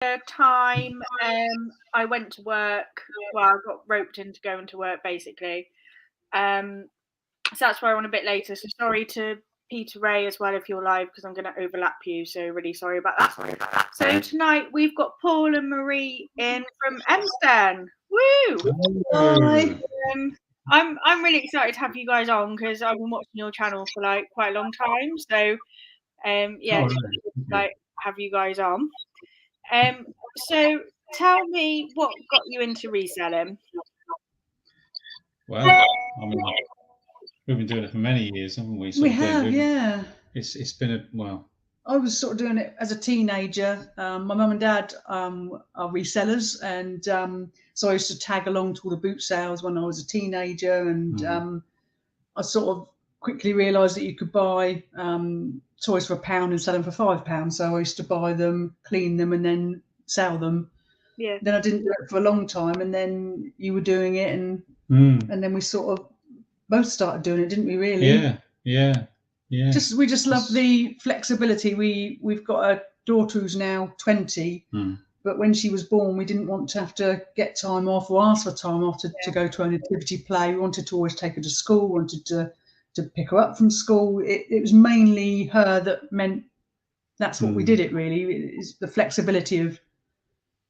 time I went to work. Well, I got roped into going to work basically. So that's why I want a bit later. So sorry to Peter Ray as well if you're live because I'm going to overlap you. So really sorry about that. So tonight we've got Paul and Marie in from Emsden. Woo! Hi. I'm really excited to have you guys on because I've been watching your channel for like quite a long time. So yeah, it's really good to, like have you guys on. So tell me what got you into reselling. Well, I mean, we've been doing it for many years, haven't we? We have, yeah. It's been I was sort of doing it as a teenager. My mum and dad are resellers, and so I used to tag along to all the boot sales when I was a teenager, and I sort of quickly realised that you could buy toys for £1 and sell them for £5. So I used to buy them, clean them, and then sell them. Yeah. Then I didn't do it for a long time, and then you were doing it, and then we sort of both started doing it, didn't we? Really? Yeah. We just love the flexibility. We've got a daughter who's now 20, but when she was born, we didn't want to have to get time off or ask for time off to go to an activity play. We wanted to always take her to school, wanted to pick her up from school. It was mainly her that meant that's what we did it really. It's the flexibility of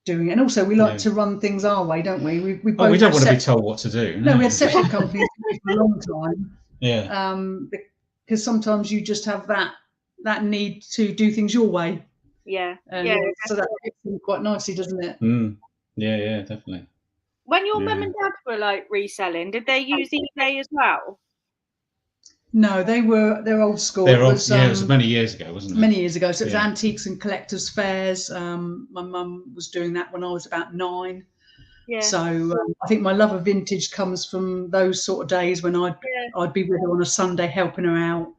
doing it. And also we like to run things our way, don't we? We both we don't want to be told what to do. No, we had separate companies for a long time. Yeah. Because sometimes you just have that need to do things your way. Yeah. So that fits in quite nicely, doesn't it? Yeah, definitely. When your mum and dad were like reselling, did they use eBay as well? No, they're old school. It was many years ago, wasn't it? Many years ago. So it was antiques and collectors fairs. My mum was doing that when I was about 9. Yeah. So I think my love of vintage comes from those sort of days when I'd be with her on a Sunday helping her out,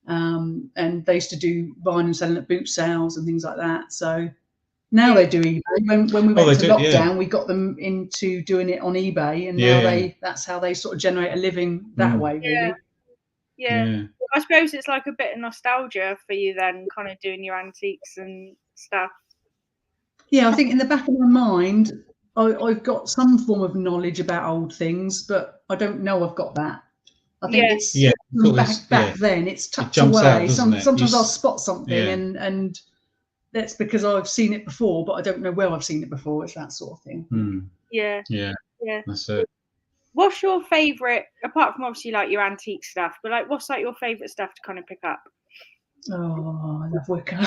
and they used to do buying and selling at boot sales and things like that. So now they do eBay. When we went to lockdown, we got them into doing it on eBay, and now that's how they sort of generate a living that way, really. Yeah. I suppose it's like a bit of nostalgia for you then, kind of doing your antiques and stuff. Yeah, I think in the back of my mind, I've got some form of knowledge about old things, but I don't know I've got that. I think it's back then. It's tucked away. Sometimes I'll spot something, and that's because I've seen it before, but I don't know where I've seen it before. It's that sort of thing. Yeah. That's it. What's your favourite, apart from obviously like your antique stuff, but like what's like your favourite stuff to kind of pick up? Oh, I love wicker.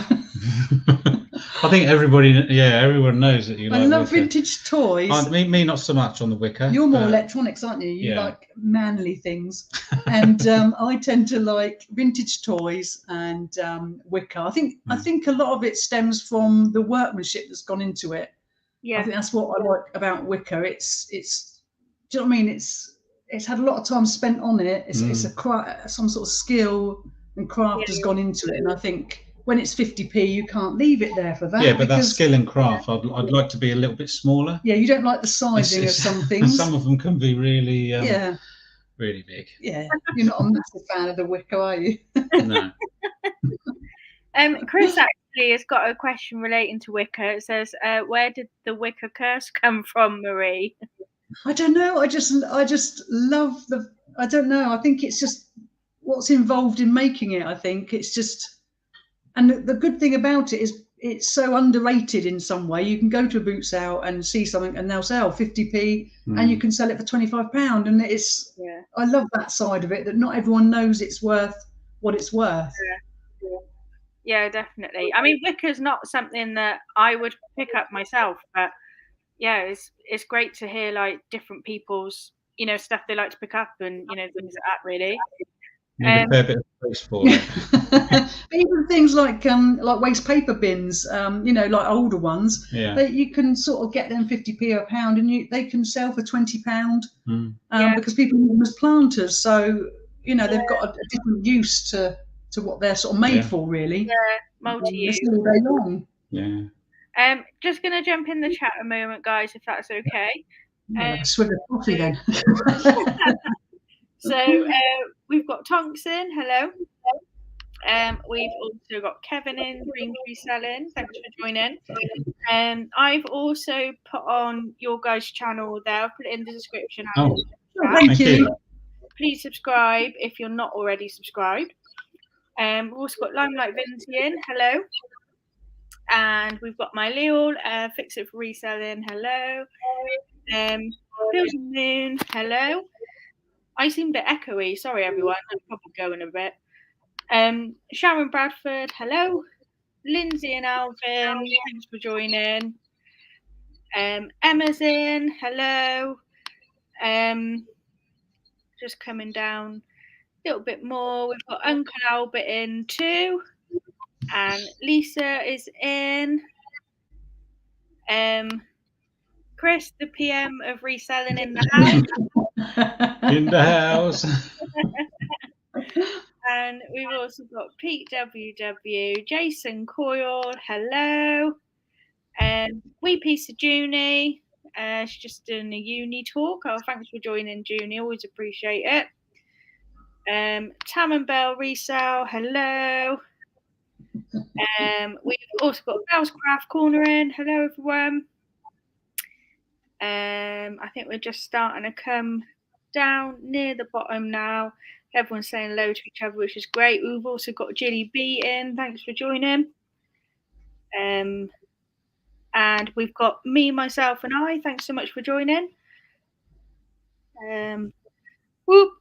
I think everyone knows that you like. I love wicker. Vintage toys. Me not so much on the wicker. You're more electronics, aren't you? You like manly things, and I tend to like vintage toys and wicker. I think a lot of it stems from the workmanship that's gone into it. Yeah, I think that's what I like about wicker. It's do you know what I mean? It's had a lot of time spent on it. It's some sort of skill and craft has gone into it, and I think when it's 50p, you can't leave it there for that. Yeah, but that's skill and craft. I'd like to be a little bit smaller. Yeah, you don't like the sizing of some things. Some of them can be really, really big. Yeah, you're not a massive fan of the wicker, are you? No. Chris actually has got a question relating to wicker. It says, "Where did the wicker curse come from, Marie?" I don't know. I just love the. I don't know. I think it's just what's involved in making it. I think it's just, and the good thing about it is it's so underrated in some way. You can go to a boot sale and see something, and they'll sell 50p, and you can sell it for £25. And it's, I love that side of it. That not everyone knows it's worth what it's worth. Yeah, definitely. I mean, wicker's not something that I would pick up myself, but yeah, it's great to hear like different people's stuff they like to pick up and things like that. Really, need a fair bit of space for it. Even things like waste paper bins, like older ones. Yeah. You can sort of get them 50p or £1, and they can sell for £20 because people use them as planters. So they've got a different use to what they're sort of made for, really. Yeah, multi-use. All day long. Yeah. Just going to jump in the chat a moment, guys, if that's okay. Swig of coffee then. So we've got Tonks in. Hello. We've also got Kevin in Dreams Reselling. Thanks for joining. I've also put on your guys' channel there. I've put it in the description. Oh, thank you. Please subscribe if you're not already subscribed. We've also got Limelight Vinci in. Hello. And we've got my Leo, Fix It for Reselling. Hello. Hills and Moon. Hello. I seem a bit echoey. Sorry, everyone. I'm probably going a bit. Sharon Bradford. Hello. Lindsay and Alvin. Thanks for joining. Emma's in. Hello. Just coming down a little bit more. We've got Uncle Albert in too. And Lisa is in. Chris, the PM of Reselling, in the house. In the house. And we've also got Pete WW, Jason Coyle, hello. Wee Piece of Junie, she's just doing a uni talk. Oh, thanks for joining, Junie, always appreciate it. Tam and Bell Resale, hello. We've also got Bell's Craft Corner in, hello everyone. I think we're just starting to come down near the bottom now. Everyone's saying hello to each other, which is great. We've also got Jilly B in. Thanks for joining. And we've got me, myself, and I. Thanks so much for joining. Whoop.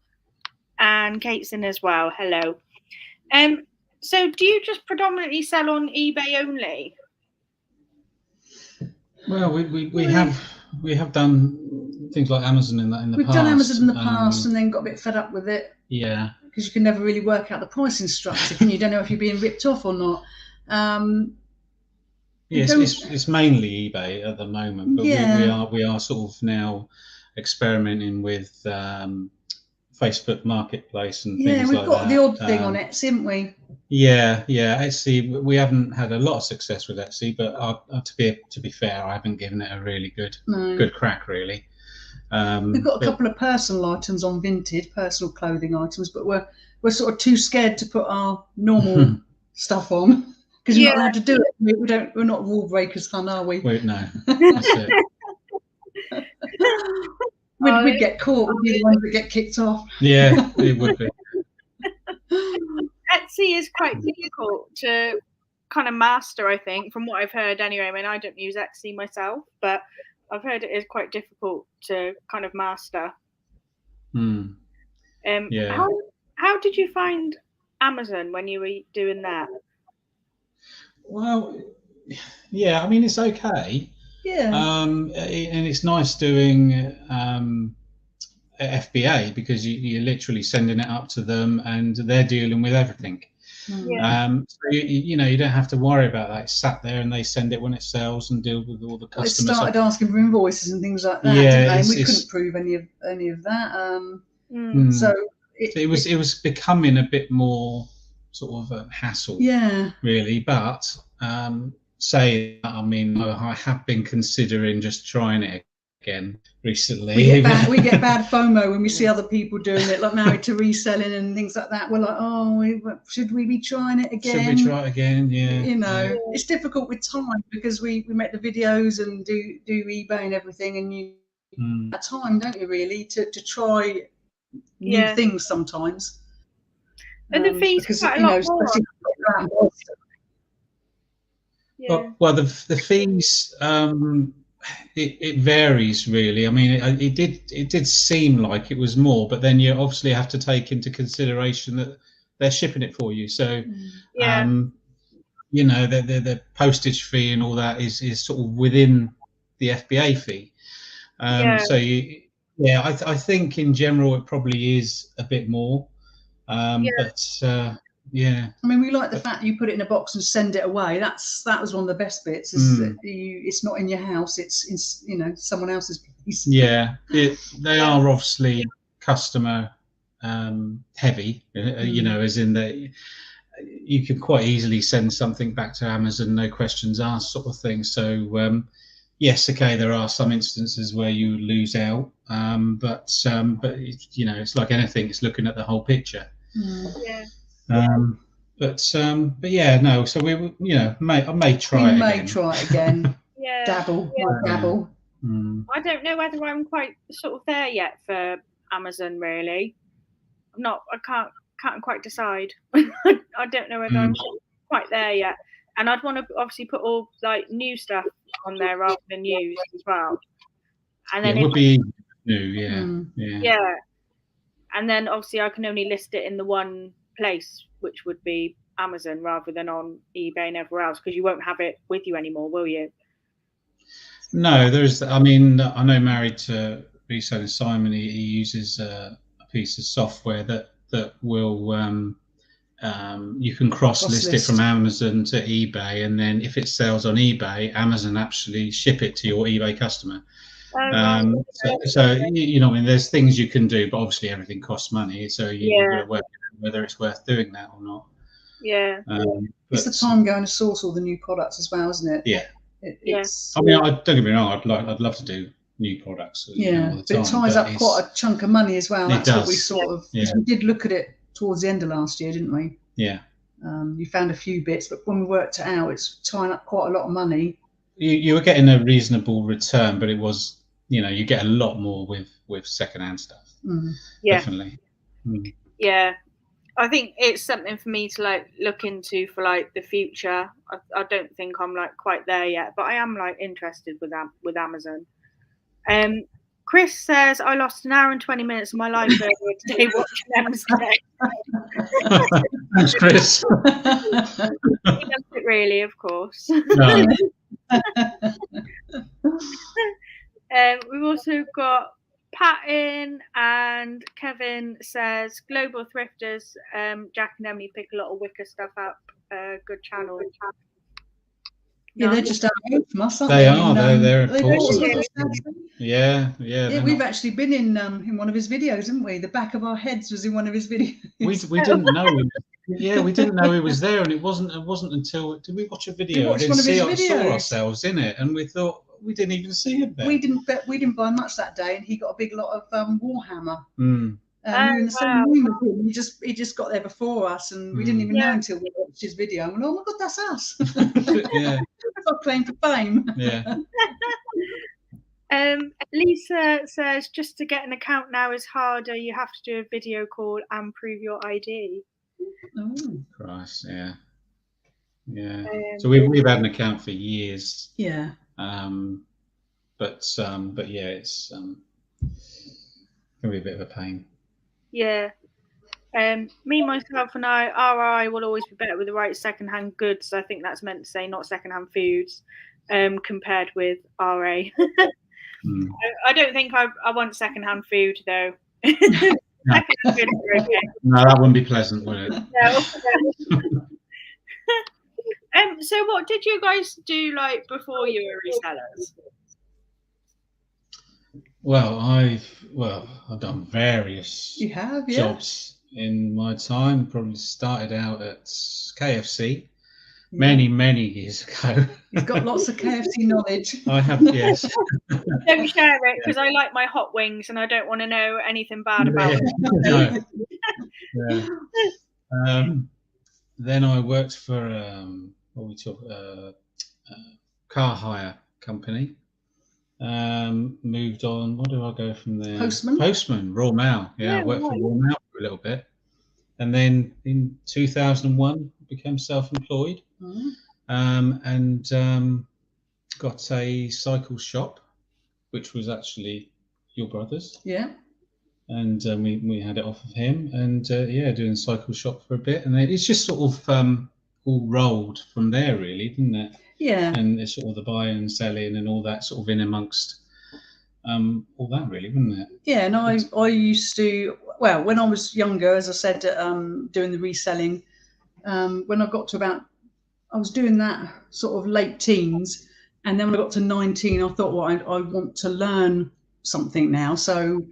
And Kate's in as well. Hello. So do you just predominantly sell on eBay only? Well, we have done things like Amazon in the past. We've done Amazon in the past and then got a bit fed up with it. Yeah. Because you can never really work out the pricing structure, can you? Don't know if you're being ripped off or not. Yes, it's mainly eBay at the moment, but we are sort of now experimenting with Facebook Marketplace and things like that. Yeah, we've got the odd thing on Etsy, haven't we? Yeah, Etsy. We haven't had a lot of success with Etsy, but to be fair, I haven't given it a really good crack, really. We've got a couple of personal items on Vinted, personal clothing items, but we're sort of too scared to put our normal stuff on because we're not allowed to do it. We're not rule breakers, are we? Wait, no. That's it. We'd get caught. We'd be the ones that get kicked off. Yeah, it would be. Etsy is quite difficult to kind of master, I think, from what I've heard anyway. I mean, I don't use Etsy myself, but I've heard it is quite difficult to kind of master. Yeah. How did you find Amazon when you were doing that? Well, yeah, I mean, it's okay. Yeah. And it's nice doing FBA because you're literally sending it up to them and they're dealing with everything. So you don't have to worry about that. It's sat there and they send it when it sells and deal with all the customers. They started asking for invoices and things like that, didn't they? And we couldn't prove any of that. So it was becoming a bit more sort of a hassle. Yeah. Really, but say that, I mean, I have been considering just trying it again recently. We get bad FOMO when we see other people doing it, like Married to Reselling and things like that. We're like, oh, should we be trying it again? Should we try it again? Yeah. It's difficult with time because we make the videos and do eBay and everything, and you have time, don't you, really, to try new things sometimes. And the fees because, quite a lot more. Well, the fees, it varies really. I mean, it did seem like it was more, but then you obviously have to take into consideration that they're shipping it for you. So, the postage fee and all that is sort of within the FBA fee. So I think in general it probably is a bit more. But I mean, we like the fact you put it in a box and send it away. That was one of the best bits. It's not in your house. It's in someone else's place. Yeah, they are obviously customer heavy. As in that you can quite easily send something back to Amazon, no questions asked, sort of thing. So yes, okay, there are some instances where you lose out, but it's like anything. It's looking at the whole picture. But yeah, no. So we, I may try it again. Yeah. Dabble. I don't know whether I'm quite sort of there yet for Amazon. Really, I can't quite decide. I don't know whether I'm quite there yet. And I'd want to obviously put all like new stuff on there rather than used as well. And then it would be new, yeah. And then obviously I can only list it in the one place, which would be Amazon rather than on eBay and everywhere else, because you won't have it with you anymore, will you? No, I mean, I know married to reseller Simon, he uses a piece of software that will you can cross-list it from Amazon to eBay, and then if it sells on eBay, Amazon actually ship it to your eBay customer. So I mean, there's things you can do, but obviously everything costs money, so you've got to work out whether it's worth doing that or not. Yeah. It's the time going to source all the new products as well, isn't it? Yeah. It's. I mean, don't get me wrong. I'd love to do new products. All the time, but it ties up quite a chunk of money as well. That's what we sort of. Yeah. We did look at it towards the end of last year, didn't we? Yeah. You found a few bits, but when we worked it out, it's tying up quite a lot of money. You were getting a reasonable return, but it was, you get a lot more with secondhand stuff. Yeah. Definitely. Yeah. I think it's something for me to like look into for like the future. I don't think I'm like quite there yet, but I am like interested with Amazon. Chris says I lost an hour and 20 minutes of my life earlier today watching Emma's Day. Thanks, Chris. He does it really, of course. No. We've also got Patton and Kevin says global thrifters. Jack and Emily pick a lot of wicker stuff up. Good channel. Yeah, they're just out from us, aren't they? They are. They're important. Yeah. We've actually been in one of his videos, haven't we? The back of our heads was in one of his videos. We didn't know. We didn't know he was there, and it wasn't until did we watch a video? We watched one of his videos. Saw ourselves in it, and we thought we didn't even see him there. We didn't buy much that day, and he got a big lot of Warhammer. Oh, we were in the same room with him. He just got there before us, and we didn't even know until we watched his video. And went, oh my god, that's us! Yeah, that's our claim to fame. Yeah. Lisa says just to get an account now is harder. You have to do a video call and prove your ID. Oh. Christ, yeah. So we've had an account for years. Yeah. But yeah, it's gonna be a bit of a pain. Yeah. Me, myself, and RI will always be better with the right secondhand goods. I think that's meant to say not secondhand foods, compared with RA. I don't think I want secondhand food though. Secondhand food is okay. No, that wouldn't be pleasant, would it? No. So what did you guys do like before you were resellers? Well, I've done various jobs in my time. Probably started out at KFC many years ago. You've got lots of KFC knowledge. I have, yes. Don't share it because I like my hot wings and I don't want to know anything bad about it. Then I worked for car hire company. Moved on. What do I go from there? Postman, Royal Mail. Yeah, I worked for Royal Mail for a little bit, and then in 2001 became self-employed, and got a cycle shop, which was actually your brother's. Yeah. And we had it off of him, and doing cycle shop for a bit, and it's just sort of all rolled from there, really, didn't it? Yeah. And it's sort of the buying and selling and all that sort of in amongst all that, really, wasn't it? Yeah, and I used to, well, when I was younger, as I said, doing the reselling, when I got to I was doing that sort of late teens, and then when I got to 19, I thought, well, I want to learn something now. So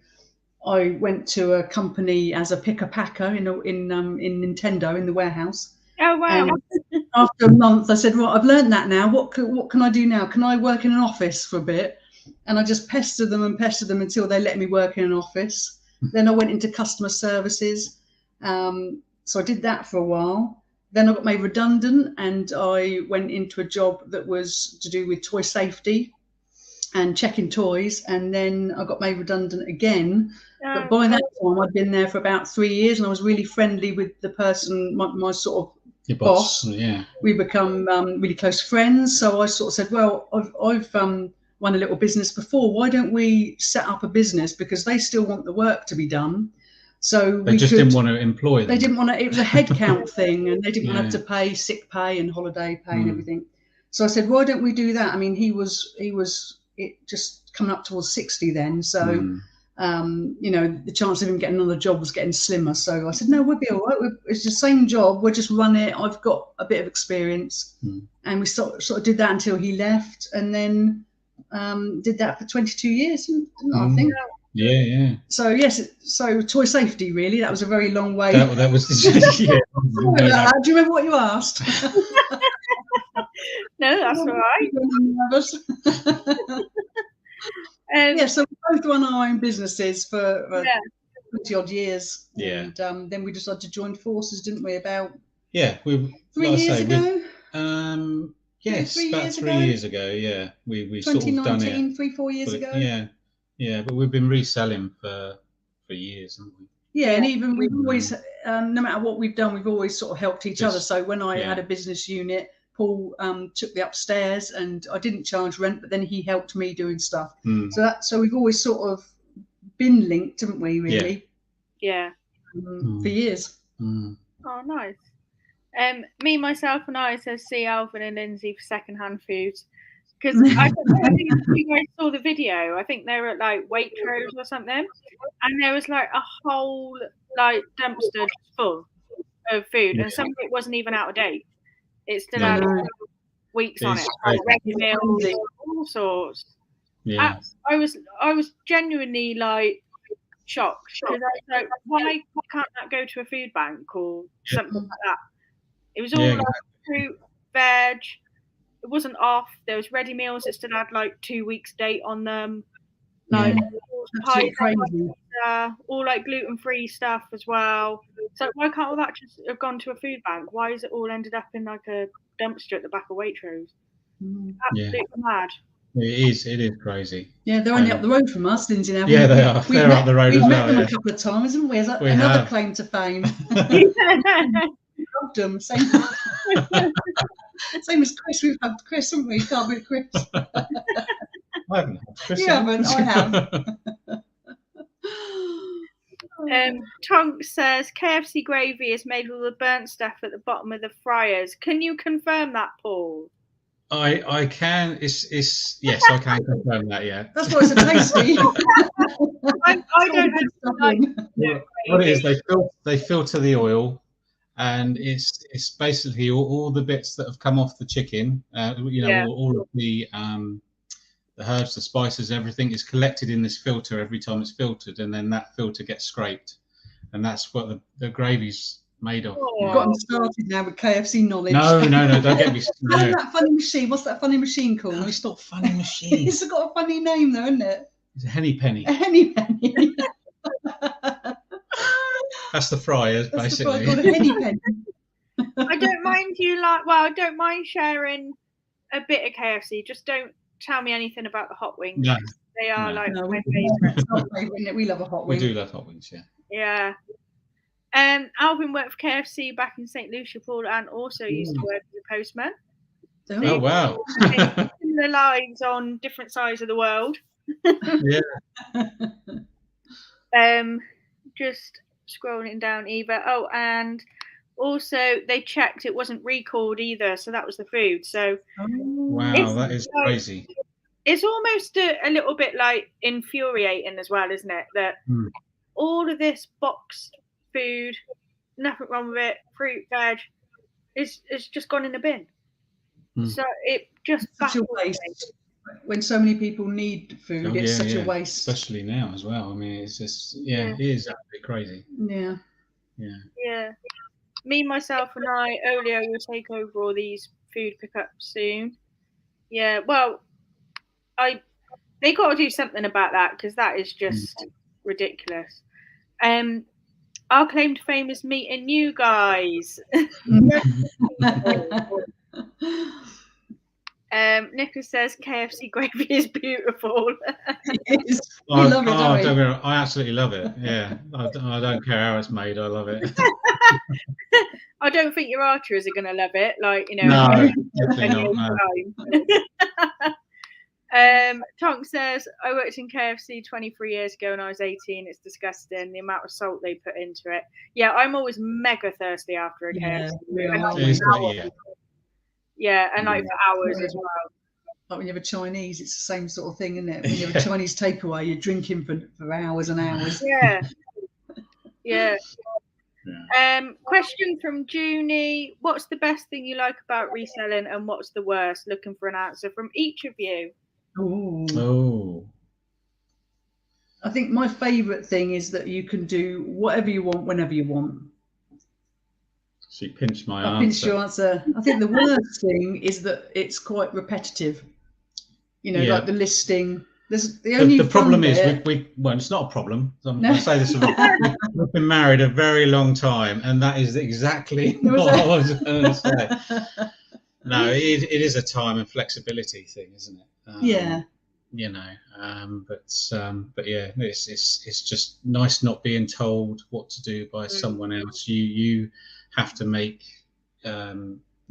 I went to a company as a picker-packer in Nintendo in the warehouse. Oh, wow. And after a month, I said, well, I've learned that now. What can I do now? Can I work in an office for a bit? And I just pestered them until they let me work in an office. Then I went into customer services. So I did that for a while. then I got made redundant, and I went into a job that was to do with toy safety and checking toys, and then I got made redundant again. But by that time, I'd been there for about 3 years, and I was really friendly with the person, my sort of Your boss. Yeah. We become really close friends. So I sort of said, well, I've run a little business before. Why don't we set up a business? Because they still want the work to be done. So they just didn't want to employ them. They didn't want to. It was a headcount thing, and they didn't want to have to pay sick pay and holiday pay and everything. So I said, why don't we do that? I mean, he was just coming up towards 60 then, so the chance of him getting another job was getting slimmer. So I said, no, we'll be all right. It's the same job. We'll just run it. I've got a bit of experience, and we sort of did that until he left, and then did that for 22 years, didn't I think? Yeah. So yes, so toy safety, really. That was a very long way. That was. Yeah. Do you remember what you asked? No, that's all right. So we both run our own businesses for 20 odd years. Yeah. And then we decided to join forces, didn't we? About 3 years ago. Yes, about 3 years ago. Yeah, we sort of done it 3-4 years ago. Yeah, but we've been reselling for years, haven't we? Yeah, and even we've always, no matter what we've done, we've always sort of helped each other. So when I had a business unit, Paul took the upstairs, and I didn't charge rent, but then he helped me doing stuff. So we've always sort of been linked, haven't we? Really? Yeah. For years. Oh, nice. Me, myself, and I says see Alvin and Lindsay for secondhand foods, because I think you guys saw the video. I think they were at like Waitrose or something, and there was like a whole like dumpster full of food, and some of it wasn't even out of date. It still had weeks on it, like ready meals, all sorts. Yeah, I was genuinely like shocked, because I was like, why can't that go to a food bank or something like that? It was all like fruit, veg. It wasn't off. There was ready meals that still had like 2 weeks date on them. Like pies, all like gluten-free stuff as well. So why can't all that just have gone to a food bank? Why is it all ended up in like a dumpster at the back of Waitrose? Absolutely mad. It is crazy. Yeah, they're only up the road from us, Lindsay. Now they are. They're up the road as well. We've met them a couple of times, haven't we? Another claim to fame. Loved them. Same as Chris. We've had Chris, haven't we? Can't beat Chris. I haven't had Chris. You haven't. I have. Tonk says KFC gravy is made with all the burnt stuff at the bottom of the fryers. Can you confirm that, Paul? I can. Yes, I can confirm that. Yeah. That's why it's so tasty. I don't know. What it is, they filter the oil, and it's basically all the bits that have come off the chicken. All of the herbs, the spices, everything is collected in this filter every time it's filtered, and then that filter gets scraped, and that's what the gravy's made of. You've gotten started now with KFC knowledge. No, don't get me started. That funny machine. What's that funny machine called? No, it's not a funny machine. It's got a funny name though, isn't it? It's a henny penny. A henny penny. That's the fryers, basically. That's called a henny penny. I don't mind I don't mind sharing a bit of KFC. Just don't tell me anything about the hot wings. No. They are my favourite. We love a hot wing. We do love hot wings, yeah. Alvin worked for KFC back in St. Lucia, Paul, and also used to work as a postman. Oh, wow. Similar lives on different sides of the world. Just scrolling down, Eva. Oh, and also they checked it wasn't recalled either, so that was the food. So wow, that is crazy. It's almost a little bit like infuriating as well, isn't it? That all of this boxed food, nothing wrong with it, fruit, veg, it's just gone in the bin. So it just such a waste. When so many people need food, it's such a waste. Especially now as well. I mean, it's just it is absolutely crazy. Yeah. Me, myself, and Olio will take over all these food pickups soon. Yeah, well, they got to do something about that, because that is just ridiculous. Our claim to fame is meeting you guys. Nicholas says KFC gravy is beautiful. It is. We love it, don't we? I absolutely love it. Yeah, I don't care how it's made. I love it. I don't think your archers are going to love it. Like, you know, no, definitely not. No. Tonk says, I worked in KFC 23 years ago when I was 18. It's disgusting, the amount of salt they put into it. Yeah, I'm always mega thirsty after a KFC. Yeah, and like for hours as well. Like when you have a Chinese, it's the same sort of thing, isn't it? When you have a Chinese takeaway, you're drinking for hours and hours. Yeah. Yeah. Question from Junie. What's the best thing you like about reselling and what's the worst? Looking for an answer from each of you. Oh. I think my favourite thing is that you can do whatever you want whenever you want. So you pinched my answer. I pinched your answer. I think the worst thing is that it's quite repetitive. You know, like the listing. The problem is well, it's not a problem. I say this. We've been married a very long time, and that is exactly what I was going to say. No, it is a time and flexibility thing, isn't it? Yeah. You know, but yeah, it's just nice not being told what to do by someone else. You have to make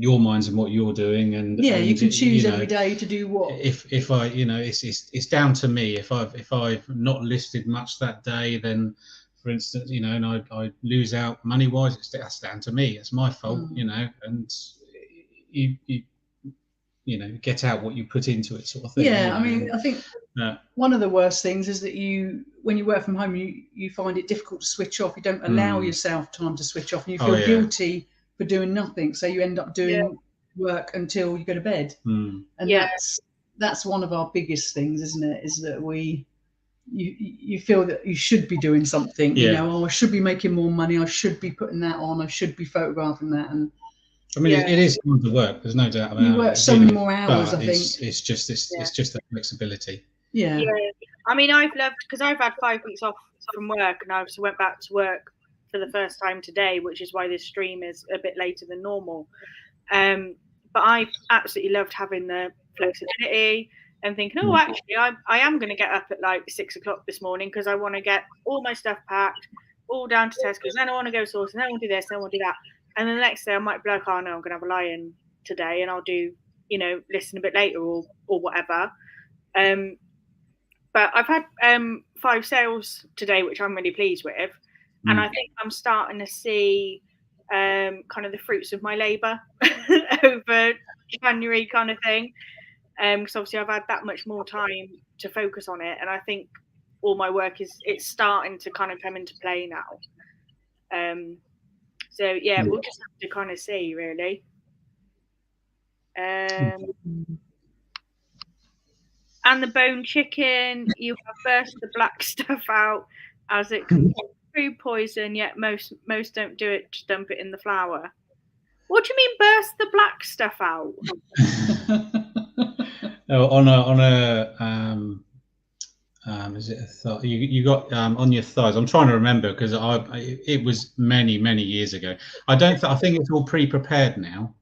your minds on what you're doing, and you can choose every day to do what. If I, you know, it's down to me. If I've not listed much that day, then, for instance, you know, and I lose out money wise, that's down to me. It's my fault, you know, and you know, get out what you put into it, sort of thing. Yeah, I mean, I think one of the worst things is that when you work from home, you find it difficult to switch off. You don't allow yourself time to switch off, and you feel guilty for doing nothing. So you end up doing work until you go to bed. And that's one of our biggest things, isn't it? Is that you feel that you should be doing something. You know, I should be making more money. I should be putting that on. I should be photographing that. And I mean, it is hard to work. There's no doubt about it. You work so many more hours, I think. It's just the flexibility. Yeah. I mean, I've loved, because I've had 5 weeks off from work, and I went back to work for the first time today, which is why this stream is a bit later than normal. But I've absolutely loved having the flexibility and thinking, oh, actually, I am going to get up at like 6 o'clock this morning because I want to get all my stuff packed, all down to Tesco's. Then I want to go sourcing. Then I want to do this. Then I want to do that. And then the next day I might be like, oh no, I'm going to have a lie-in today, and I'll do, you know, listen a bit later or whatever. But I've had 5 sales today, which I'm really pleased with. And I think I'm starting to see kind of the fruits of my labour over January kind of thing. Because obviously I've had that much more time to focus on it. And I think all my work it's starting to kind of come into play now. So yeah, we'll just have to kind of see, really. And the bone chicken, you have burst the black stuff out as it can cause food poison. Yet most don't do it; just dump it in the flour. What do you mean, burst the black stuff out? On a is it a thigh? You got on your thighs. I'm trying to remember because it was many years ago. I think it's all pre-prepared now.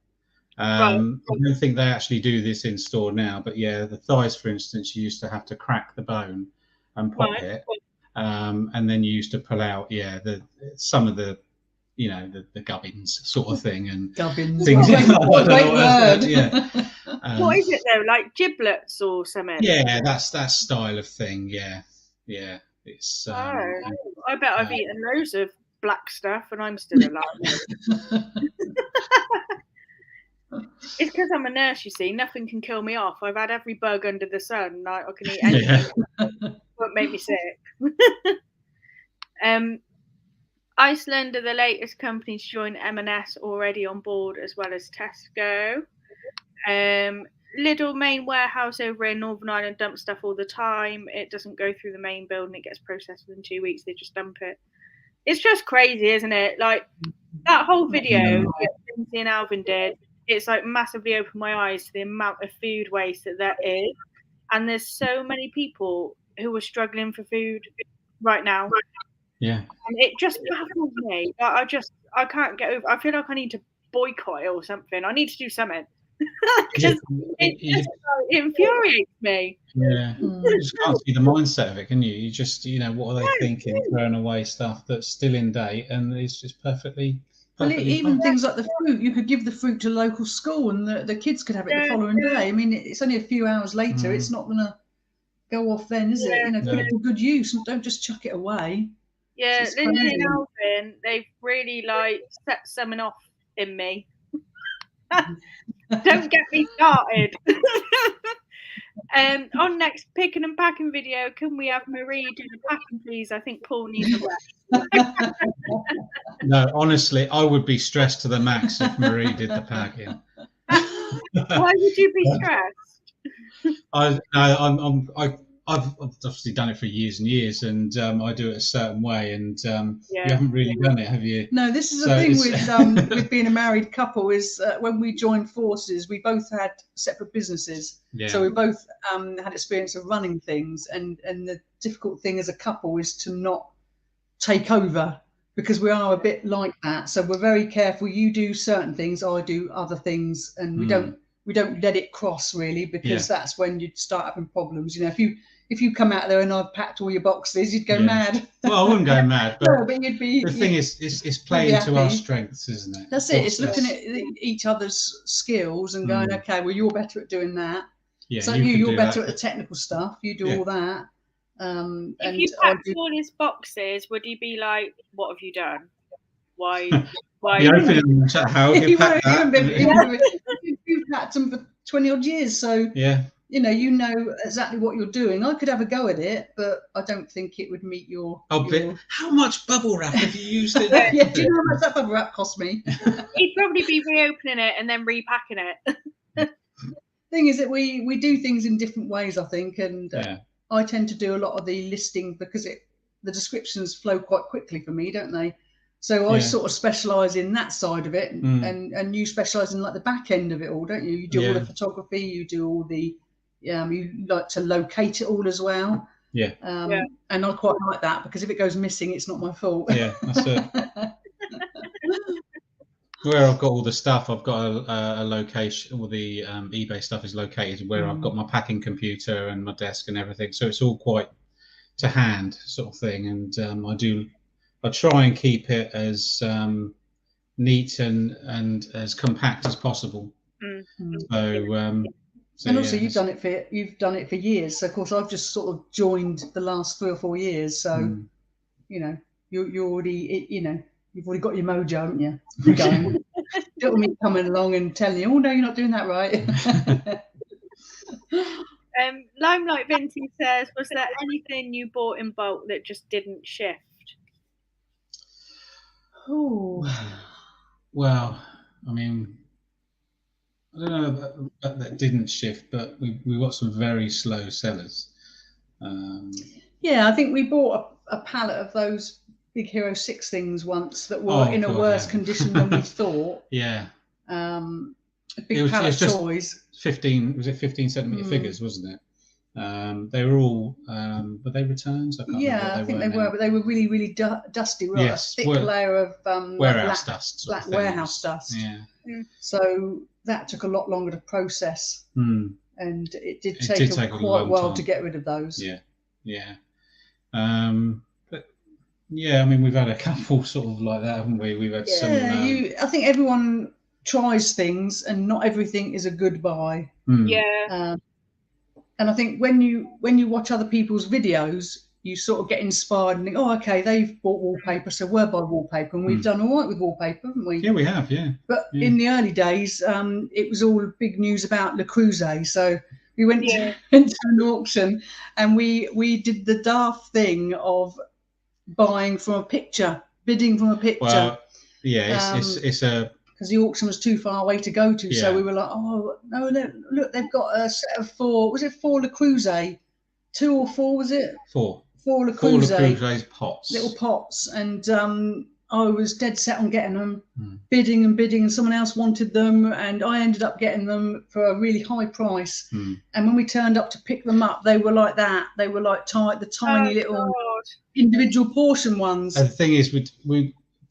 I don't think they actually do this in store now. But yeah, the thighs, for instance, you used to have to crack the bone and pop it, and then you used to pull out some of the, you know, the gubbins sort of thing and gubbins. Things. What a great word. Yeah. What is it though? Like giblets or something? Yeah, that's that style of thing. Yeah. It's. I bet I've eaten loads of black stuff and I'm still alive. It's because I'm a nurse, you see. Nothing can kill me off. I've had every bug under the sun. Like, I can eat anything. Won't make me sick. Iceland are the latest companies to join M&S, already on board, as well as Tesco. Lidl main warehouse over in Northern Ireland dumps stuff all the time. It doesn't go through the main building. It gets processed within 2 weeks. They just dump it. It's just crazy, isn't it? Like, that whole video that Lindsay and Alvin did, it's like massively opened my eyes to the amount of food waste that there is. And there's so many people who are struggling for food right now. Yeah. And it just baffles me. I can't get over. I feel like I need to boycott it or something. I need to do something because it infuriates me. Yeah, you just can't see the mindset of it, can you? You just, what are they thinking? Throwing away stuff that's still in date and it's just perfectly even fine. things like the fruit, you could give the fruit to local school and the kids could have it the following day. I mean, it's only a few hours later. It's not going to go off then, is it? Put it to good use and don't just chuck it away. Yeah, Lindsay and Alvin, they've really set something off in me. Don't get me started. On next picking and packing video, can we have Marie do the packing, please? I think Paul needs a rest. No, honestly, I would be stressed to the max if Marie did the packing. Why would you be stressed? I've obviously done it for years and years, and I do it a certain way. And you haven't really done it, have you? No, this is the thing with being a married couple is when we joined forces, we both had separate businesses. Yeah. So we both had experience of running things, and the difficult thing as a couple is to not take over, because we are a bit like that. So we're very careful. You do certain things, I do other things, and we don't let it cross really, because that's when you'd start having problems. If you come out there and I've packed all your boxes, you'd go mad. Well, I wouldn't go mad, but, but you'd be. The thing is, it's playing to our strengths, isn't it? That's it. It's looking at each other's skills and going, okay, well, you're better at doing that. Yeah, so you're better at the technical stuff. You do all that. If you packed all his boxes, would he be like, "What have you done? Why?" You open how you packed that? You've packed them for 20 odd years, so you know exactly what you're doing. I could have a go at it, but I don't think it would meet your. How much bubble wrap have you used in it? Yeah, do you know how much that bubble wrap cost me? He'd probably be reopening it and then repacking it. Thing is that we do things in different ways, I think, and I tend to do a lot of the listing because the descriptions flow quite quickly for me, don't they? So I sort of specialise in that side of it, and you specialise in like the back end of it all, don't you? You do all the photography, you do all the you like to locate it all as well. Yeah. And I quite like that, because if it goes missing, it's not my fault. Yeah, that's it. Where I've got all the stuff, I've got a location. All the eBay stuff is located where I've got my packing computer and my desk and everything. So it's all quite to hand sort of thing. And I try and keep it as neat and as compact as possible. So, and also you've done it for years. So of course I've just sort of joined the last 3 or 4 years. So you're already you've already got your mojo, haven't you? You're going. Don't want me coming along and telling you, oh no, you're not doing that right. Limelight Vinci says, was there anything you bought in bulk that just didn't shift? Oh, well, I mean, I don't know that didn't shift, but we got some very slow sellers. I think we bought a pallet of those Big Hero 6 things once that were in a worse condition than we thought. Yeah. A big pallet of toys. 15 centimetre figures, wasn't it? They were all, were they returns? I think they were, but they were really, really dusty. We a thick layer of warehouse dust. Black warehouse dust. Yeah. So that took a lot longer to process. And it did take quite a while to get rid of those. Yeah. Yeah. But yeah, I mean, we've had a couple sort of like that, haven't we? We've had some. I think everyone tries things, and not everything is a good buy. Yeah. And I think when you watch other people's videos, you sort of get inspired and think, oh, okay, they've bought wallpaper, so we'll buy wallpaper, and we've done all right with wallpaper, haven't we? Yeah, we have, yeah. But in the early days, it was all big news about Le Creuset, so we went to an auction, and we did the daft thing of buying from a picture, bidding from a picture. Well, yeah, it's a... because the auction was too far away to go to, so we were like, oh no, look, they've got a set of 4. Was it 4 Le Creuset? 2 or 4 was it? 4. 4 Le Creuset. 4 Le Creuset pots. Little pots, and I was dead set on getting them, bidding and bidding, and someone else wanted them, and I ended up getting them for a really high price. And when we turned up to pick them up, they were like that. They were like the tiny little individual portion ones. And the thing is,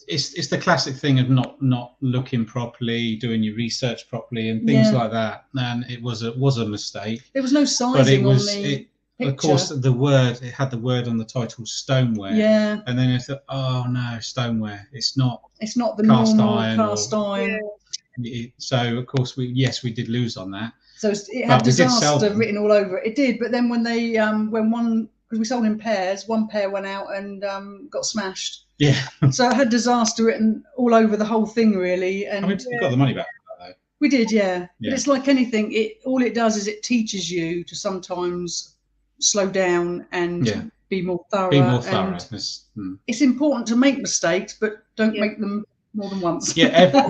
it's the classic thing of not looking properly, doing your research properly, and things like that. And it was a mistake. There was no sizing but it was, on the picture. Of course, it had the word on the title, stoneware. Yeah. And then I thought, oh no, stoneware. It's not the cast iron. So of course we did lose on that. So it had disaster written all over it. It did, but then when they because we sold in pairs, one pair went out and got smashed. Yeah. So it had disaster written all over the whole thing, really. And we got the money back for that, though. We did, yeah. But it's like anything. All it does is it teaches you to sometimes slow down and be more thorough. It's important to make mistakes, but don't make them more than once. Everybody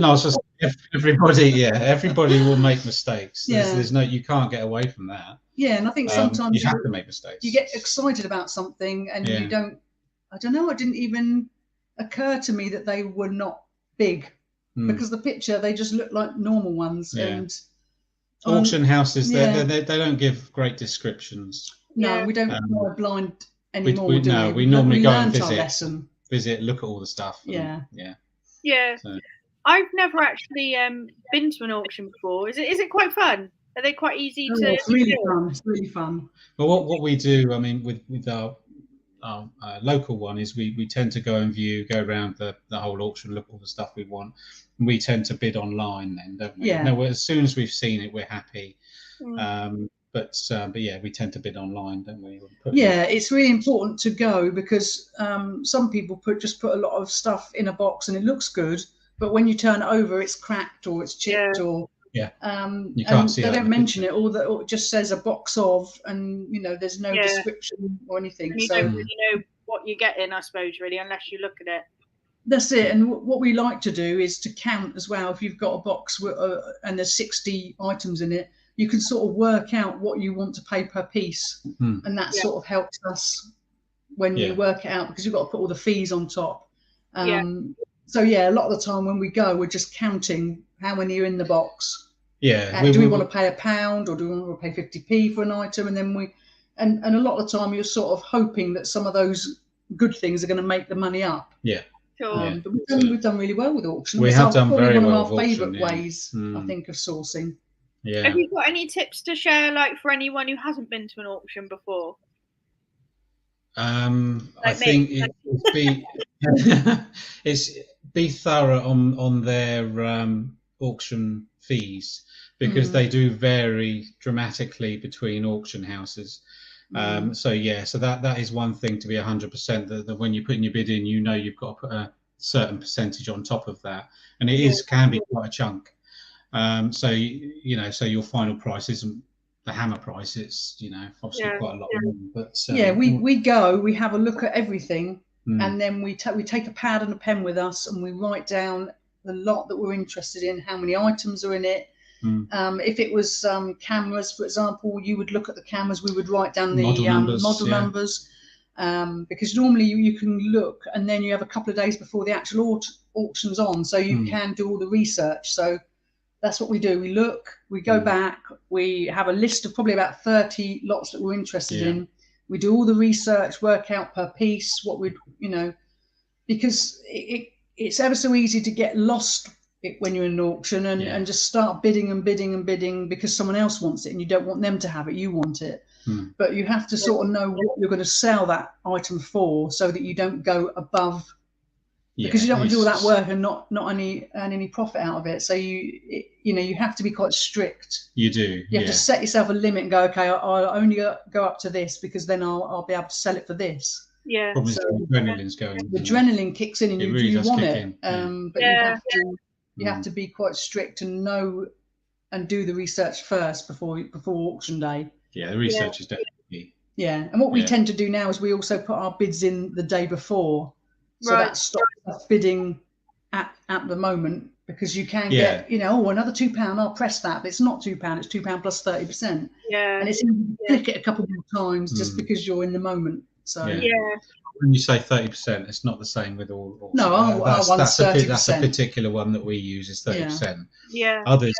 will make mistakes. There's no, you can't get away from that. Yeah, and I think sometimes you have to make mistakes. You get excited about something and you don't. I don't know. It didn't even occur to me that they were not big because the picture they just looked like normal ones. Yeah. And auction houses, they don't give great descriptions. No, we don't go blind anymore. We normally go and visit, look at all the stuff. Yeah. So. I've never actually been to an auction before. Is it quite fun? Are they quite easy to? It's really fun. It's really fun. Well, what we do, I mean, with our local one is we tend to go around the whole auction, look at all the stuff we want. And we tend to bid online then, don't we? Yeah. No, as soon as we've seen it, we're happy. But yeah, we tend to bid online, don't we? It's really important to go because some people put a lot of stuff in a box and it looks good, but when you turn it over, it's cracked or it's chipped or you can't and see they don't mention it, or it just says a box of, and there's no description or anything. And you don't really know what you're getting, I suppose, really, unless you look at it. That's it. And what we like to do is to count as well. If you've got a box and there's 60 items in it, you can sort of work out what you want to pay per piece, and that sort of helps us when you work it out, because you've got to put all the fees on top. So a lot of the time when we go, we're just counting how many are in the box. Do we want to pay £1 or do we want to pay 50p for an item? And then and a lot of the time you're sort of hoping that some of those good things are going to make the money up. Yeah. Sure. But we've done really well with auction. We have done very well. One of our favourite ways, I think, of sourcing. Yeah. Have you got any tips to share, like for anyone who hasn't been to an auction before? I think it's be thorough on their auction fees, because they do vary dramatically between auction houses. So that is one thing to be 100%, that when you're putting your bid in, you've got to put a certain percentage on top of that, and it can be quite a chunk. So your final price isn't the hammer price, it's obviously quite a lot more, but we have a look at everything, and then we take a pad and a pen with us and we write down the lot that we're interested in, how many items are in it. If it was cameras, for example, you would look at the cameras, we would write down the model numbers, because normally you can look and then you have a couple of days before the actual auction's on, so you can do all the research. So that's what we do. We look, we go back, we have a list of probably about 30 lots that we're interested in. We do all the research, work out per piece what we'd, because it's ever so easy to get lost when you're in an auction and just start bidding and bidding and bidding because someone else wants it and you don't want them to have it, you want it. But you have to sort of know what you're going to sell that item for, so that you don't go above, because you don't want to do all that work and not earn any profit out of it. So you have to be quite strict. You do. You have to set yourself a limit and go, okay, I'll only go up to this, because then I'll be able to sell it for this. Yeah. So the adrenaline's going. The adrenaline kicks in and you really want it. But you have to be quite strict and know and do the research first before auction day. Yeah, the research is definitely key. Yeah, and what we tend to do now is we also put our bids in the day before, so that stops us bidding at the moment, because you can get another £2, I'll press that, but it's not £2, it's £2 plus 30%. Yeah, and it's easy to click it a couple more times just because you're in the moment. So Yeah. When you say 30%, it's not the same with all auctions. No, our one's that's a 30%. particular one that we use is 30%. Yeah. Others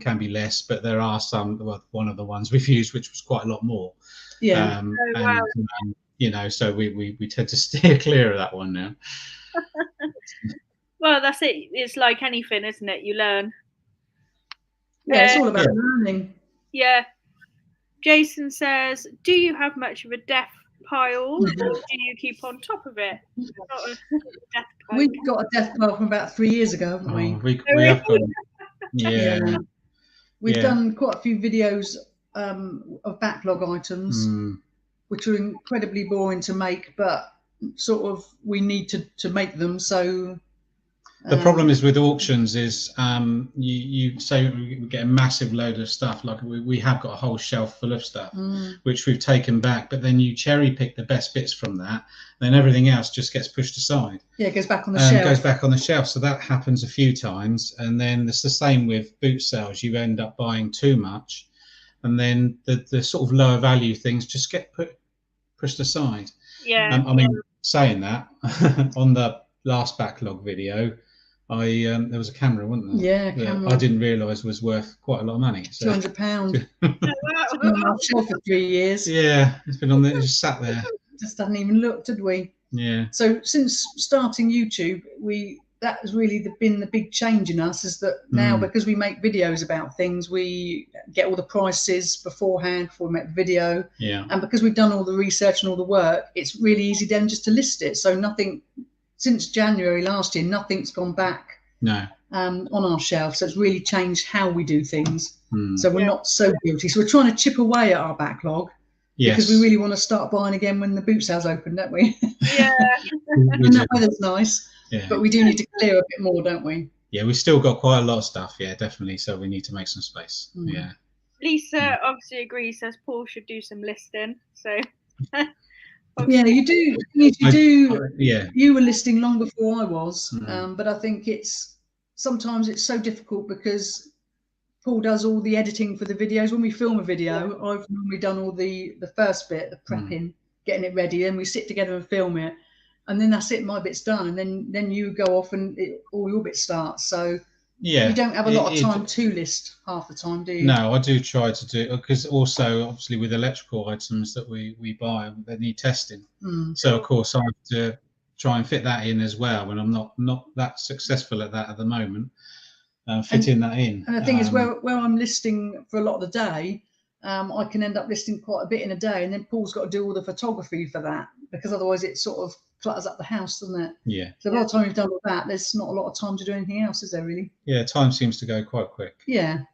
can be less, but there are some. Well, one of the ones we've used, which was quite a lot more. Yeah. Wow. You know, so we tend to steer clear of that one now. Well, that's it. It's like anything, isn't it? You learn. Yeah, it's all about learning. Yeah. Jason says, do you have much of a death pile, or do you keep on top of it? Not a death pile. We've got a death pile from about 3 years ago, haven't we? We have got. Yeah. We've done quite a few videos of backlog items, which are incredibly boring to make, but sort of we need to make them. So the problem is with auctions is you say we get a massive load of stuff, like we have got a whole shelf full of stuff which we've taken back, but then you cherry pick the best bits from that, then everything else just gets pushed aside. Yeah, it goes back on the shelf. Goes back on the shelf. So that happens a few times, and then it's the same with boot sales. You end up buying too much, and then the sort of lower value things just get pushed aside. Yeah. I mean, saying that, on the last backlog video, there was a camera, wasn't there? Yeah, camera. I didn't realise was worth quite a lot of money. So. £200. It's been on our shelf for 3 years. Yeah, it's been on there, it just sat there. Just hadn't even looked, did we? Yeah. So since starting YouTube, that has really been the big change in us, is that now because we make videos about things, we get all the prices beforehand before we make the video. Yeah. And because we've done all the research and all the work, it's really easy then just to list it. So nothing, since January last year, nothing's gone back on our shelf. So it's really changed how we do things. So we're not so guilty. So we're trying to chip away at our backlog. Yes. Because we really want to start buying again when the boot sales open, don't we? Yeah. And that weather's nice. Yeah. But we do need to clear a bit more, don't we? Yeah, we've still got quite a lot of stuff. Yeah, definitely. So we need to make some space. Yeah. Lisa obviously agrees, says Paul should do some listing. So yeah, you do. You were listing long before I was, but I think sometimes it's so difficult because Paul does all the editing for the videos. When we film a video, I've normally done all the first bit, the prepping, getting it ready, then we sit together and film it, and then that's it. My bit's done, and then you go off and all your bits start. So you don't have a lot of time to list half the time, do you? No, I do try to do, because also obviously with electrical items that we buy, they need testing. So of course I have to try and fit that in as well, and I'm not that successful at that at the moment. Fitting that in. And the thing is, where I'm listing for a lot of the day, I can end up listing quite a bit in a day, and then Paul's got to do all the photography for that, because otherwise it sort of clutters up the house, doesn't it? Yeah. So by the time you've done all that, there's not a lot of time to do anything else, is there really? Yeah, time seems to go quite quick. Yeah.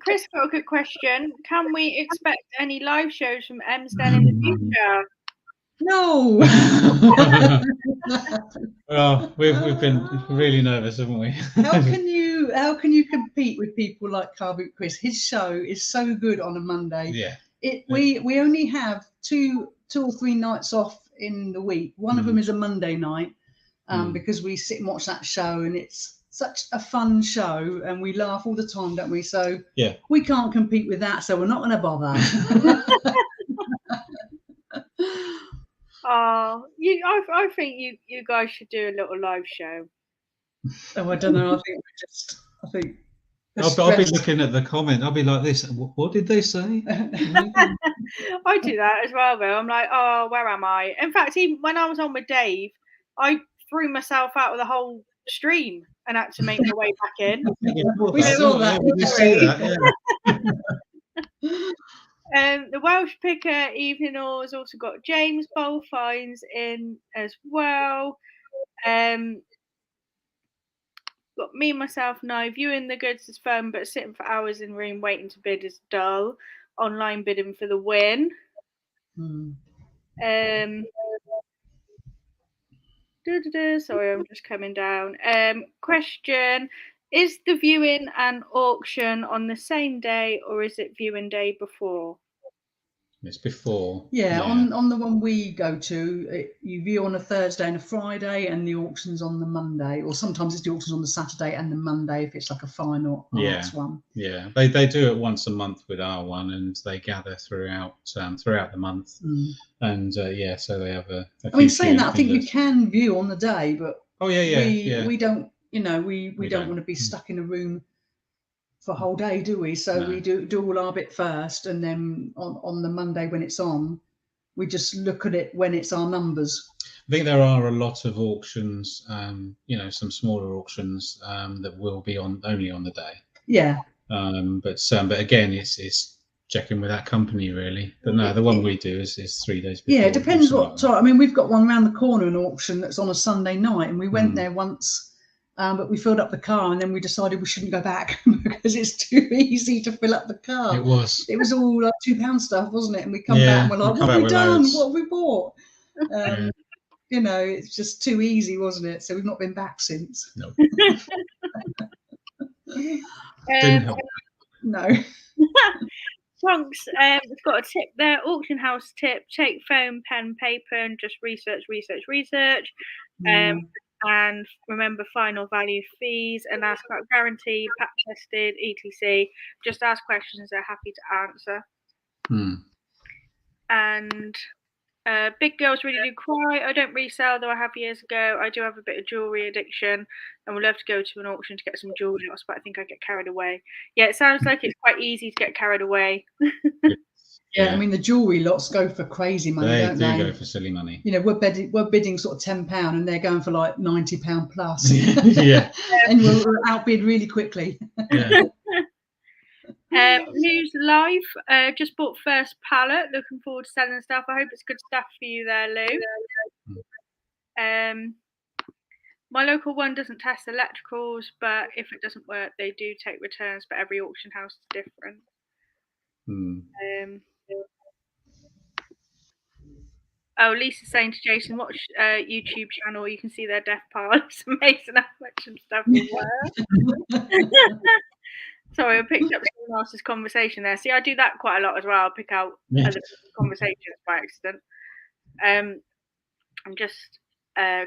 Chris got a good question. Can we expect any live shows from Emsden in the future? No. Well, we've been really nervous, haven't we? How can you compete with people like Car Boot Chris? His show is so good on a Monday. Yeah. We only have two or three nights off in the week. One of them is a Monday night, because we sit and watch that show, and it's such a fun show, and we laugh all the time, don't we? So yeah, we can't compete with that, so we're not going to bother. Oh, I think you guys should do a little live show. Oh, I don't know. I think. I'll be looking at the comment. I'll be like this. What did they say? I do that as well, though. I'm like, oh, where am I? In fact, even when I was on with Dave, I threw myself out of the whole stream and had to make my way back in. We saw that. We see that. Yeah. The Welsh Picker Evening All has also got James Bolfines in as well. Got me, myself, no. Viewing the goods is fun, but sitting for hours in room waiting to bid is dull. Online bidding for the win. Sorry, I'm just coming down. Question: is the viewing and auction on the same day, or is it viewing day before? It's before. Yeah, on the one we go to, you view on a Thursday and a Friday, and the auction's on the Monday, or sometimes it's the auction's on the Saturday and the Monday if it's like a fine or arts one. Yeah, they do it once a month with our one, and they gather throughout the month, and so they have a I mean, saying that, I think you can view on the day, but we don't, we don't want to be stuck in a room for a whole day, do we? So we do all our bit first, and then on the Monday when it's on, we just look at it when it's our numbers. I think there are a lot of auctions, some smaller auctions that will be only on the day. Yeah. But again, it's checking with that company really. But no, the one we do is 3 days before. Yeah, it depends what time. I mean, we've got one around the corner, an auction that's on a Sunday night, and we went there once. But we filled up the car, and then we decided we shouldn't go back because it's too easy to fill up the car. It was all like £2 stuff, wasn't it? And we come back and we're like, what have we done? What have we bought? It's just too easy, wasn't it? So we've not been back since. No. Didn't help. No. Tonks, it's got a tip there, auction house tip: take phone, pen, paper, and just research. And remember final value fees, and ask about guarantee, pack tested, etc. Just ask questions they're happy to answer. And big girls really do cry. I don't resell, though I have years ago. I do have a bit of jewellery addiction and would love to go to an auction to get some jewellery lots, but I think I get carried away. Yeah, it sounds like it's quite easy to get carried away. Yeah, I mean, the jewellery lots go for crazy money, don't they? They do go for silly money. We're bidding sort of £10, and they're going for like £90 plus. Yeah. And we're outbid really quickly. Yeah. News live. Just bought first pallet. Looking forward to selling stuff. I hope it's good stuff for you there, Lou. My local one doesn't test electricals, but if it doesn't work, they do take returns. But every auction house is different. Lisa's saying to Jason, watch YouTube channel. You can see their death pile. It's amazing how much some stuff will work. Sorry, I picked up someone else's conversation there. See, I do that quite a lot as well. I pick out other conversations by accident. I'm just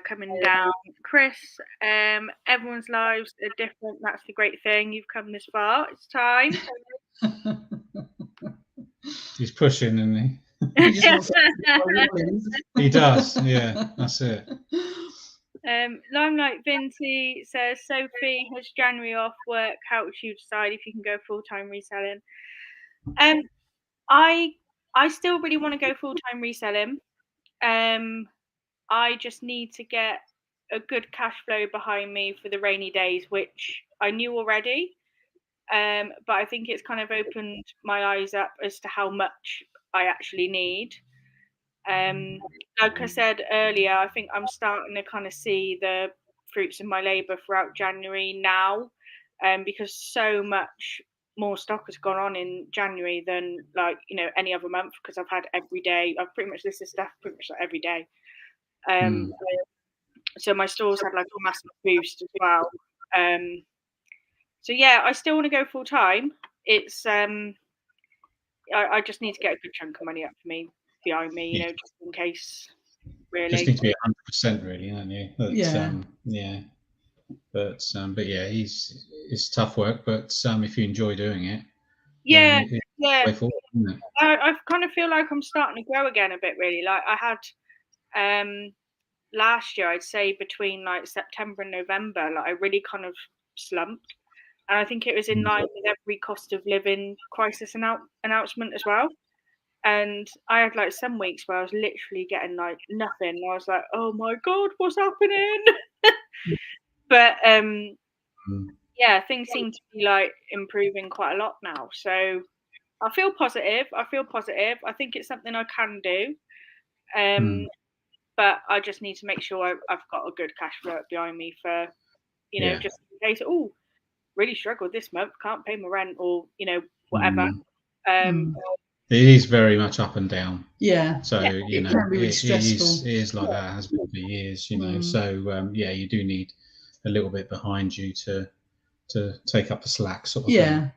coming down. Chris, everyone's lives are different. That's the great thing. You've come this far. It's time. He's pushing, isn't he? He does, yeah, that's it. Limelight Vinci says, Sophie, has January off work helped you decide if you can go full-time reselling? I still really want to go full-time reselling. I just need to get a good cash flow behind me for the rainy days, which I knew already. But I think it's kind of opened my eyes up as to how much I actually need. Like I said earlier, I think I'm starting to kind of see the fruits of my labour throughout January now, because so much more stock has gone on in January than any other month, because I've had every day. I've pretty much listed stuff pretty much every day. So my stores had like a massive boost as well. So yeah, I still want to go full time. It's I just need to get a good chunk of money up for me behind me, just in case. Really, just need to be 100%, really, don't you? But, yeah. But yeah, it's tough work. But if you enjoy doing it, yeah. Way forward, isn't it? I kind of feel like I'm starting to grow again a bit. Really, like I had last year, I'd say between like September and November, like I really kind of slumped. And I think it was in line with every cost of living crisis announcement as well. And I had like some weeks where I was literally getting like nothing. I was like, oh my God, what's happening? But yeah, things seem to be like improving quite a lot now. So I feel positive. I think it's something I can do. But I just need to make sure I've got a good cash flow behind me for, just in case, really struggled this month, can't pay my rent or, whatever. It is very much up and down. Yeah. So, it can be really stressful. It is like that, has been for years, So, you do need a little bit behind you to take up the slack sort of thing.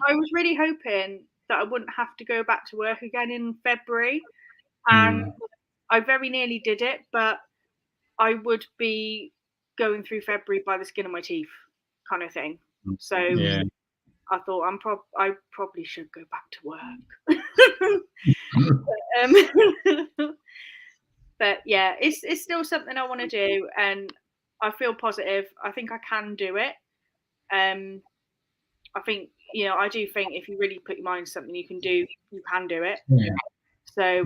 I was really hoping that I wouldn't have to go back to work again in February, and I very nearly did it, but I would be going through February by the skin of my teeth, kind of thing. So I thought I probably should go back to work. But yeah, it's still something I want to do, and I feel positive. I think I can do it. I think, I do think if you really put your mind to something you can do it. So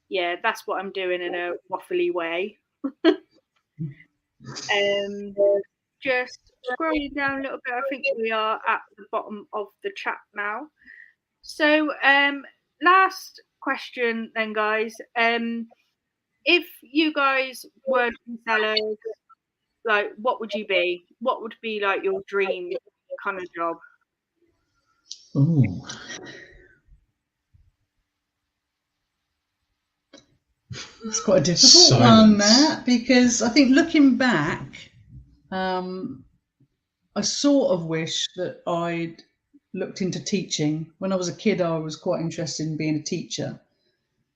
yeah, that's what I'm doing in a waffly way. Just scrolling down a little bit, I think we are at the bottom of the chat now. So last question then, guys. If you guys were resellers, like, what would you be? What would be like your dream kind of job? Ooh. It's quite a difficult one, that, because I think looking back, I sort of wish that I'd looked into teaching. When I was a kid, I was quite interested in being a teacher,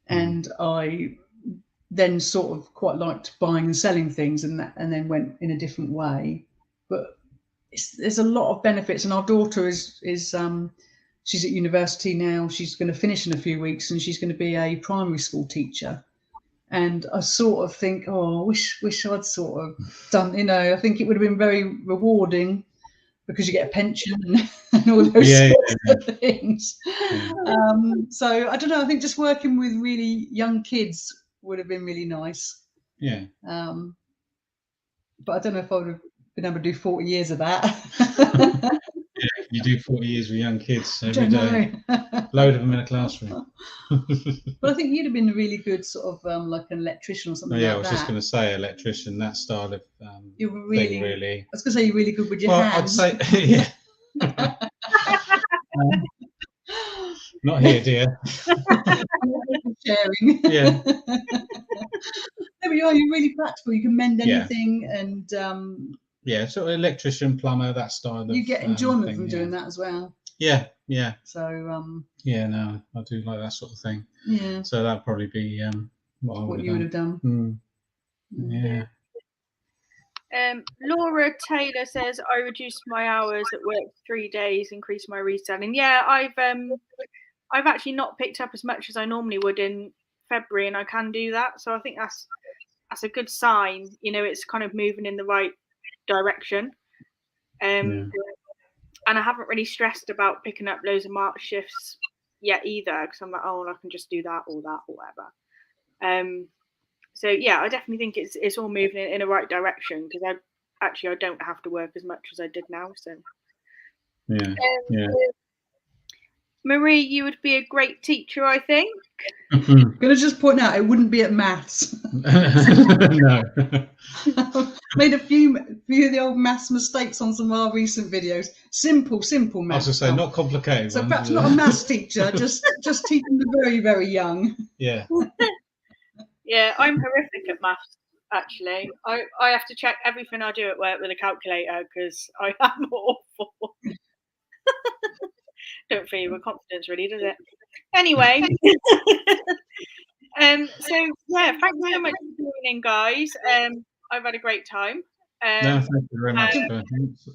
and I then sort of quite liked buying and selling things, and then went in a different way. But there's a lot of benefits, and our daughter is she's at university now. She's going to finish in a few weeks, and she's going to be a primary school teacher. And I sort of think, I wish I'd sort of done, I think it would have been very rewarding, because you get a pension and all those sorts of things. So I don't know, I think just working with really young kids would have been really nice. Yeah. But I don't know if I would have been able to do 40 years of that. You do 40 years with young kids every day. Load of them in a classroom. But I think you'd have been a really good sort of like an electrician or something like that. I was just going to say electrician, that style of you were really, thing, really. I was going to say you're really good with your hands. I'd say, yeah. Not here, dear. Sharing. Yeah. There we are, you're really practical. You can mend anything, and sort of electrician, plumber, that style of you get enjoyment thing, from doing that as well. Yeah. So no, I do like that sort of thing. Yeah. So that'd probably be what you would have done. Yeah. Laura Taylor says, I reduced my hours at work 3 days, increased my reselling. Yeah, I've actually not picked up as much as I normally would in February, and I can do that. So I think that's a good sign. It's kind of moving in the right direction. And I haven't really stressed about picking up loads of March shifts yet either, because I'm like, I can just do that or whatever. So yeah, I definitely think it's all moving in the right direction, because I don't have to work as much as I did now. So yeah. Marie, you would be a great teacher, I think. I'm going to just point out, it wouldn't be at maths. No. Made a few of the old maths mistakes on some of our recent videos. Simple maths. I was going to say, not complicated. So perhaps not a maths teacher, just teaching the very, very young. Yeah. Yeah, I'm horrific at maths, actually. I have to check everything I do at work with a calculator, because I am awful. Don't fill you with confidence, really, does it? Anyway. So yeah, thanks so much for joining, guys. I've had a great time. No, thank you very much.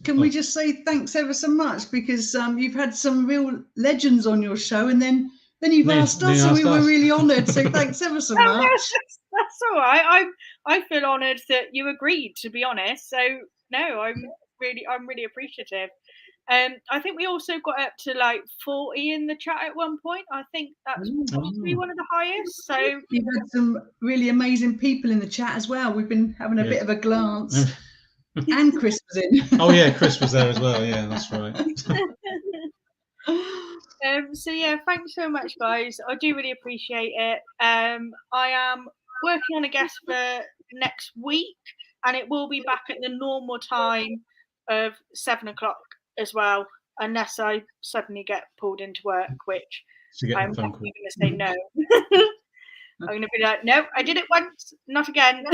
Can we just say thanks ever so much, because you've had some real legends on your show, and then you've asked us, and we were really honoured. So thanks ever so much. That's all right. I feel honoured that you agreed, to be honest. So no, I'm really appreciative. I think we also got up to like 40 in the chat at one point. I think that's probably one of the highest. So you've had some really amazing people in the chat as well. We've been having a bit of a glance. And Chris was in. Oh yeah, Chris was there as well. Yeah, that's right. So yeah, thanks so much, guys. I do really appreciate it. I am working on a guest for next week, and it will be back at the normal time of 7 o'clock as well, unless I suddenly get pulled into work, which I'm definitely going to say no. I'm going to be like, no, I did it once, not again.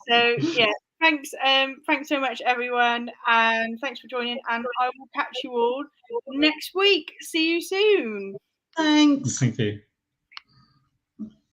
So yeah, thanks so much, everyone, and thanks for joining. And I will catch you all next week. See you soon. Thanks. Thank you.